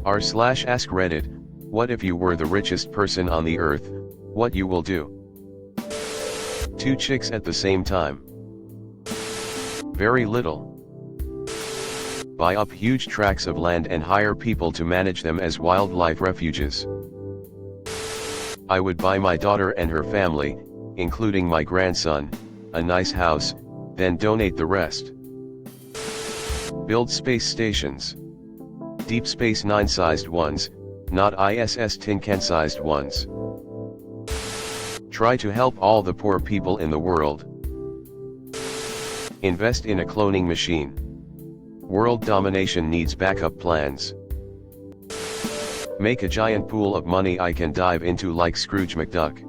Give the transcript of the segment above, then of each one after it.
r/AskReddit, what if you were the richest person on the earth, what you will do? 2 chicks at the same time. Very little. Buy up huge tracts of land and hire people to manage them as wildlife refuges. I would buy my daughter and her family, including my grandson, a nice house, then donate the rest. Build space stations. Deep Space Nine sized ones, not ISS Tin Can sized ones. Try to help all the poor people in the world. Invest in a cloning machine. World domination needs backup plans. Make a giant pool of money I can dive into like Scrooge McDuck.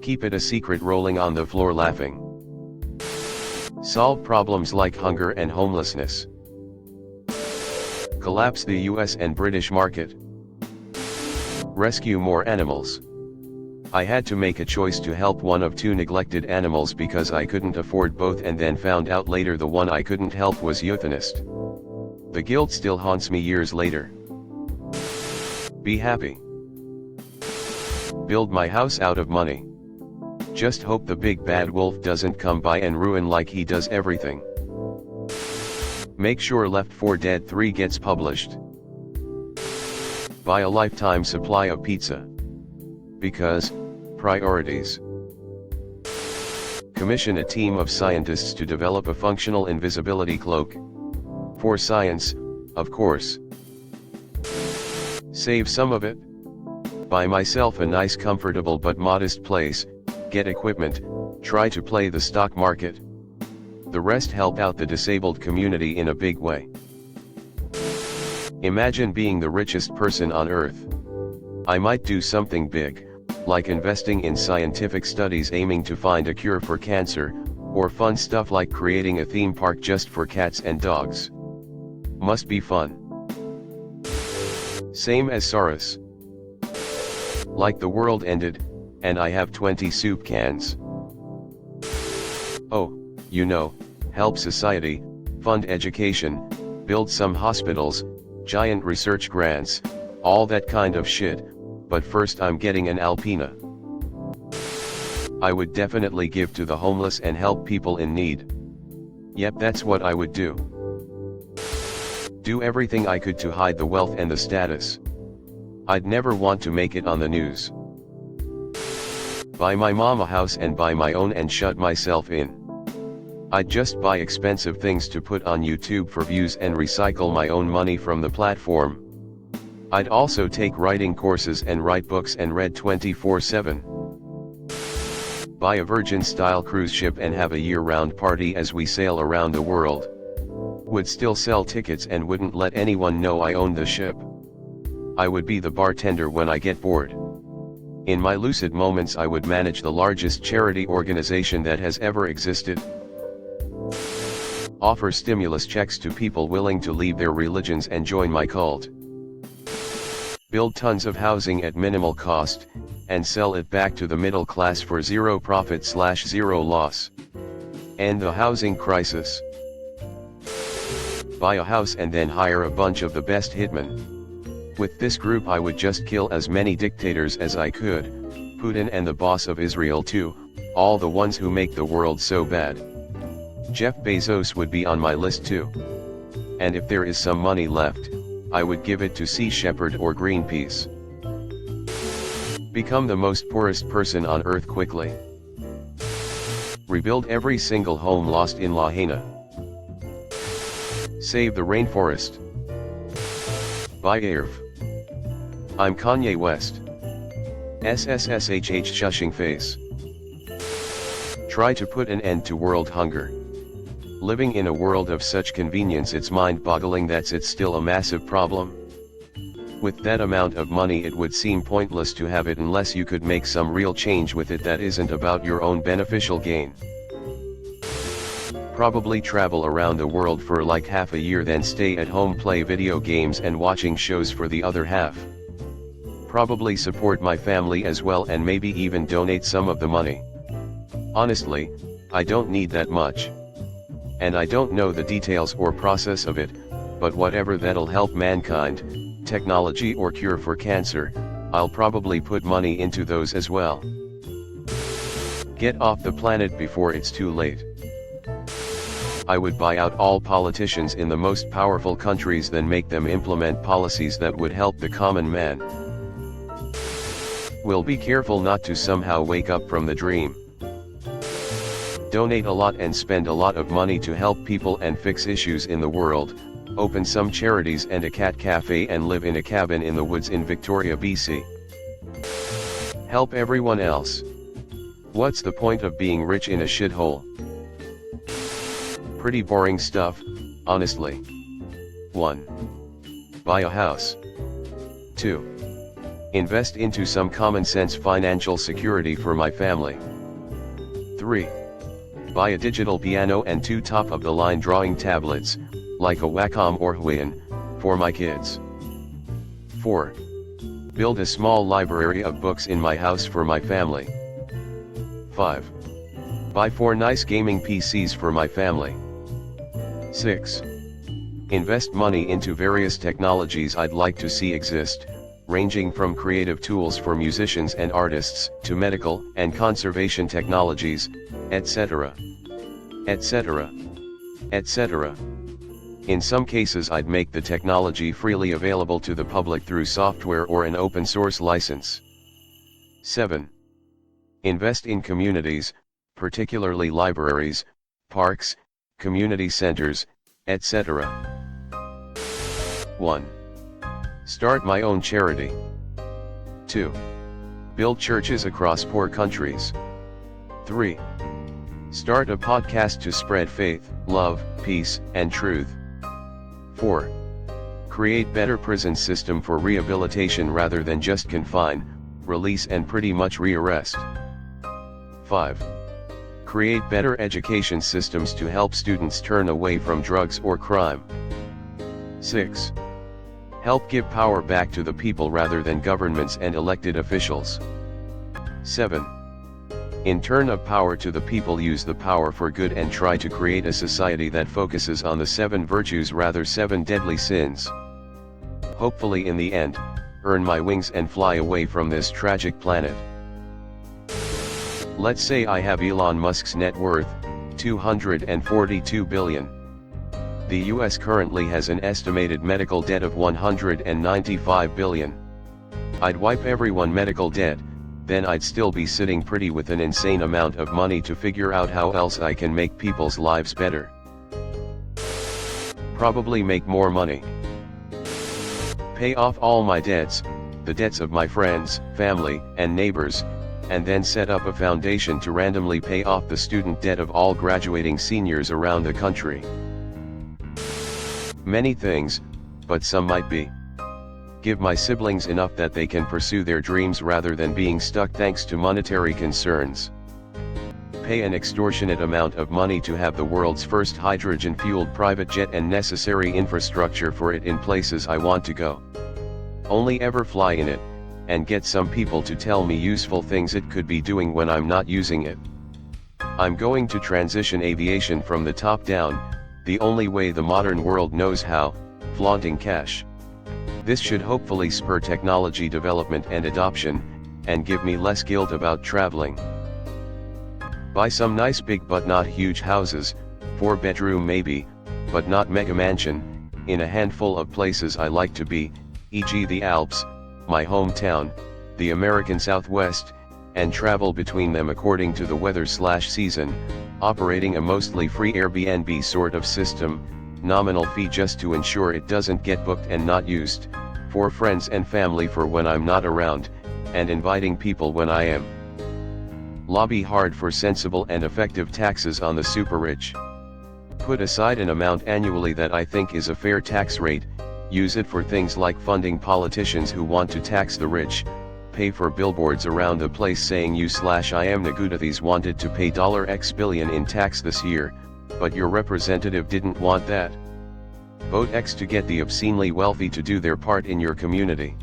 Keep it a secret, rolling on the floor laughing. Solve problems like hunger and homelessness. Collapse the US and British market. Rescue more animals. I had to make a choice to help one of 2 neglected animals because I couldn't afford both, and then found out later the one I couldn't help was euthanist. The guilt still haunts me years later. Be happy. Build my house out of money. Just hope the big bad wolf doesn't come by and ruin like he does everything. Make sure Left 4 Dead 3 gets published. Buy a lifetime supply of pizza. Because, priorities. Commission a team of scientists to develop a functional invisibility cloak. For science, of course. Save some of it. Buy myself a nice, comfortable but modest place, get equipment, try to play the stock market. The rest help out the disabled community in a big way. Imagine being the richest person on earth. I might do something big, like investing in scientific studies aiming to find a cure for cancer, or fun stuff like creating a theme park just for cats and dogs. Must be fun. Same as Saurus. Like the world ended, and I have 20 soup cans. Oh, you know, help society, fund education, build some hospitals, giant research grants, all that kind of shit, but first I'm getting an Alpina. I would definitely give to the homeless and help people in need. Yep, that's what I would do. Do everything I could to hide the wealth and the status. I'd never want to make it on the news. Buy my mom a house and buy my own and shut myself in. I'd just buy expensive things to put on YouTube for views and recycle my own money from the platform. I'd also take writing courses and write books and read 24/7. Buy a Virgin-style cruise ship and have a year-round party as we sail around the world. Would still sell tickets and wouldn't let anyone know I owned the ship. I would be the bartender when I get bored. In my lucid moments I would manage the largest charity organization that has ever existed. Offer stimulus checks to people willing to leave their religions and join my cult. Build tons of housing at minimal cost, and sell it back to the middle class for zero profit/zero loss. End the housing crisis. Buy a house and then hire a bunch of the best hitmen. With this group I would just kill as many dictators as I could, Putin and the boss of Israel too, all the ones who make the world so bad. Jeff Bezos would be on my list too. And if there is some money left, I would give it to Sea Shepherd or Greenpeace. Become the most poorest person on earth quickly. Rebuild every single home lost in Lahaina. Save the rainforest. Buy AIRV. I'm Kanye West. SSSHH shushing face. Try to put an end to world hunger. Living in a world of such convenience, it's mind-boggling that it's still a massive problem. With that amount of money it would seem pointless to have it unless you could make some real change with it that isn't about your own beneficial gain. Probably travel around the world for like half a year, then stay at home, play video games and watching shows for the other half. Probably support my family as well and maybe even donate some of the money. Honestly, I don't need that much. And I don't know the details or process of it, but whatever that'll help mankind, technology or cure for cancer, I'll probably put money into those as well. Get off the planet before it's too late. I would buy out all politicians in the most powerful countries, then make them implement policies that would help the common man. We'll be careful not to somehow wake up from the dream. Donate a lot and spend a lot of money to help people and fix issues in the world, open some charities and a cat cafe and live in a cabin in the woods in Victoria, BC. Help everyone else. What's the point of being rich in a shithole? Pretty boring stuff, honestly. 1. Buy a house. 2. Invest into some common sense financial security for my family. 3. Buy a digital piano and 2 top-of-the-line drawing tablets, like a Wacom or Huion, for my kids. 4. Build a small library of books in my house for my family. 5. Buy 4 nice gaming PCs for my family. 6. Invest money into various technologies I'd like to see exist, ranging from creative tools for musicians and artists, to medical and conservation technologies, etc. etc. etc. In some cases I'd make the technology freely available to the public through software or an open source license. 7. Invest in communities, particularly libraries, parks, community centers, etc. 1. Start my own charity. 2. Build churches across poor countries. 3. Start a podcast to spread faith, love, peace, and truth. 4. Create better prison system for rehabilitation rather than just confine, release and pretty much rearrest. 5. Create better education systems to help students turn away from drugs or crime. 6. Help give power back to the people rather than governments and elected officials. 7. In turn of power to the people, use the power for good and try to create a society that focuses on the 7 virtues rather 7 deadly sins. Hopefully in the end, earn my wings and fly away from this tragic planet. Let's say I have Elon Musk's net worth, $242 billion. The US currently has an estimated medical debt of $195 billion. I'd wipe everyone medical debt, then I'd still be sitting pretty with an insane amount of money to figure out how else I can make people's lives better. Probably make more money. Pay off all my debts, the debts of my friends, family, and neighbors, and then set up a foundation to randomly pay off the student debt of all graduating seniors around the country. Many things, but some might be. Give my siblings enough that they can pursue their dreams rather than being stuck thanks to monetary concerns. Pay an extortionate amount of money to have the world's first hydrogen-fueled private jet and necessary infrastructure for it in places I want to go. Only ever fly in it, and get some people to tell me useful things it could be doing when I'm not using it. I'm going to transition aviation from the top down, the only way the modern world knows how, flaunting cash. This should hopefully spur technology development and adoption, and give me less guilt about traveling. Buy some nice big but not huge houses, 4-bedroom maybe, but not mega mansion, in a handful of places I like to be, e.g. the Alps, my hometown, the American Southwest, and travel between them according to the weather/season, operating a mostly free Airbnb sort of system, nominal fee just to ensure it doesn't get booked and not used, for friends and family for when I'm not around, and inviting people when I am. Lobby hard for sensible and effective taxes on the super rich. Put aside an amount annually that I think is a fair tax rate, use it for things like funding politicians who want to tax the rich, pay for billboards around the place saying you/I am Nagudathis wanted to pay $X billion in tax this year, but your representative didn't want that. Vote X to get the obscenely wealthy to do their part in your community.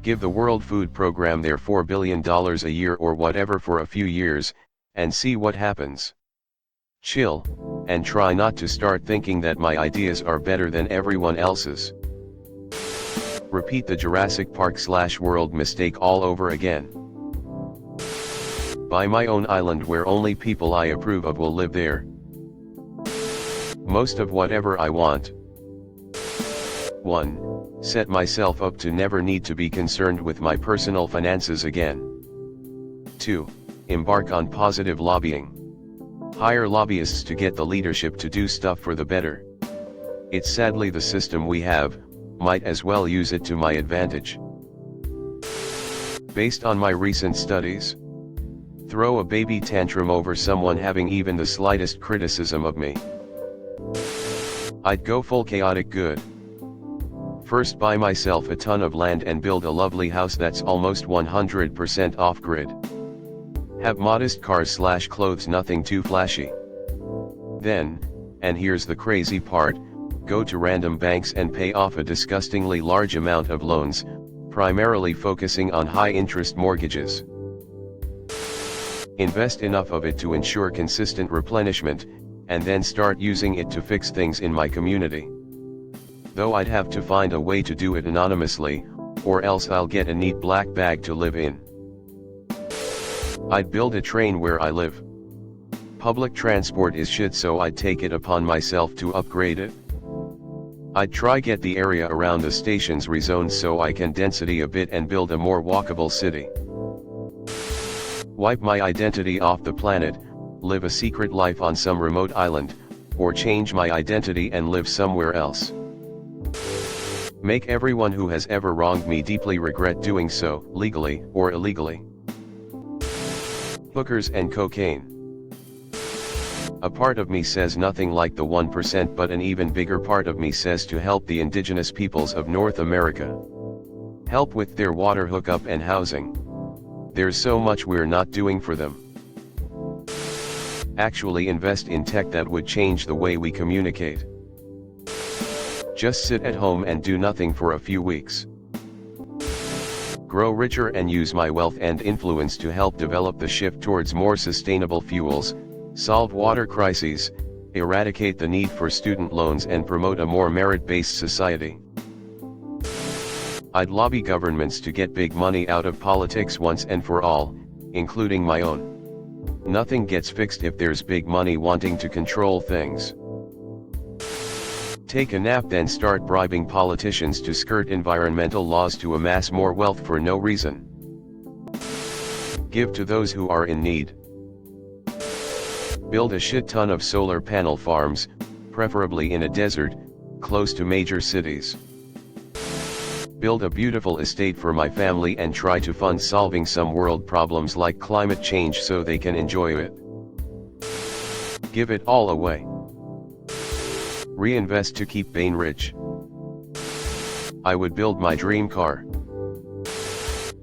Give the World Food Program their $4 billion a year or whatever for a few years, and see what happens. Chill, and try not to start thinking that my ideas are better than everyone else's. Repeat the Jurassic Park/world mistake all over again. Buy my own island where only people I approve of will live there. Most of whatever I want. 1. Set myself up to never need to be concerned with my personal finances again. 2. Embark on positive lobbying. Hire lobbyists to get the leadership to do stuff for the better. It's sadly the system we have, might as well use it to my advantage. Based on my recent studies, throw a baby tantrum over someone having even the slightest criticism of me. I'd go full chaotic good. First, buy myself a ton of land and build a lovely house that's almost 100% off-grid. Have modest cars/clothes, nothing too flashy. Then, and here's the crazy part, go to random banks and pay off a disgustingly large amount of loans, primarily focusing on high-interest mortgages. Invest enough of it to ensure consistent replenishment, and then start using it to fix things in my community. Though I'd have to find a way to do it anonymously, or else I'll get a neat black bag to live in. I'd build a train where I live. Public transport is shit, so I'd take it upon myself to upgrade it. I'd try get the area around the stations rezoned so I can density a bit and build a more walkable city. Wipe my identity off the planet, live a secret life on some remote island, or change my identity and live somewhere else. Make everyone who has ever wronged me deeply regret doing so, legally or illegally. Hookers and cocaine. A part of me says nothing like the 1%, but an even bigger part of me says to help the indigenous peoples of North America. Help with their water hookup and housing. There's so much we're not doing for them. Actually invest in tech that would change the way we communicate. Just sit at home and do nothing for a few weeks. Grow richer and use my wealth and influence to help develop the shift towards more sustainable fuels, solve water crises, eradicate the need for student loans, and promote a more merit-based society. I'd lobby governments to get big money out of politics once and for all, including my own. Nothing gets fixed if there's big money wanting to control things. Take a nap, then start bribing politicians to skirt environmental laws to amass more wealth for no reason. Give to those who are in need. Build a shit ton of solar panel farms, preferably in a desert, close to major cities. Build a beautiful estate for my family and try to fund solving some world problems like climate change so they can enjoy it. Give it all away. Reinvest to keep Bane rich. I would build my dream car.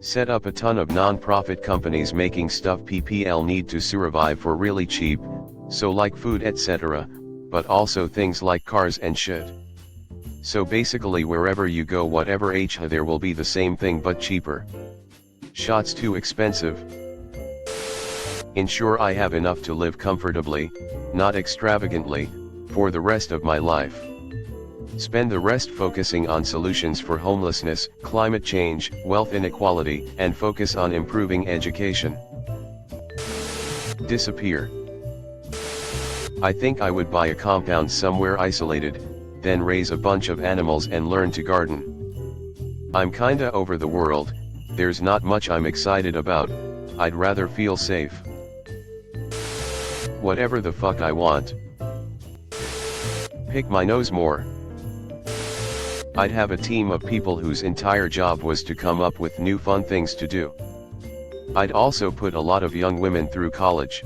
Set up a ton of non-profit companies making stuff people need to survive for really cheap, so like food etc., but also things like cars and shit. So basically wherever you go, whatever there will be the same thing but cheaper. Shots too expensive. Ensure I have enough to live comfortably, not extravagantly, for the rest of my life. Spend the rest focusing on solutions for homelessness, climate change, wealth inequality, and focus on improving education. Disappear. I think I would buy a compound somewhere isolated, then raise a bunch of animals and learn to garden. I'm kinda over the world, there's not much I'm excited about, I'd rather feel safe. Whatever the fuck I want. Pick my nose more. I'd have a team of people whose entire job was to come up with new fun things to do. I'd also put a lot of young women through college.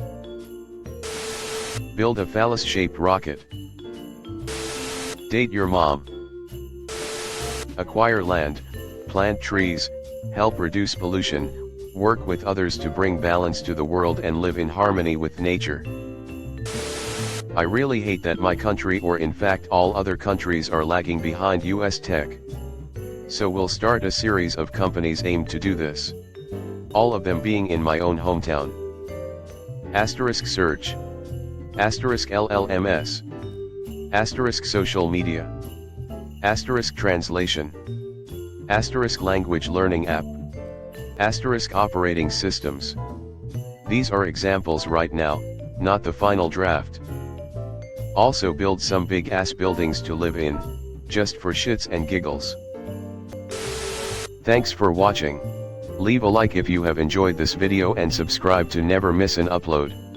Build a phallus-shaped rocket. Date your mom. Acquire land, plant trees, help reduce pollution, work with others to bring balance to the world and live in harmony with nature. I really hate that my country, or in fact all other countries, are lagging behind US tech. So we'll start a series of companies aimed to do this. All of them being in my own hometown. *search. Asterisk LLMS. Asterisk social media. Asterisk translation. Asterisk language learning app. Asterisk operating systems. These are examples right now, not the final draft. Also build some big ass buildings to live in, just for shits and giggles. Thanks for watching. Leave a like if you have enjoyed this video and subscribe to never miss an upload.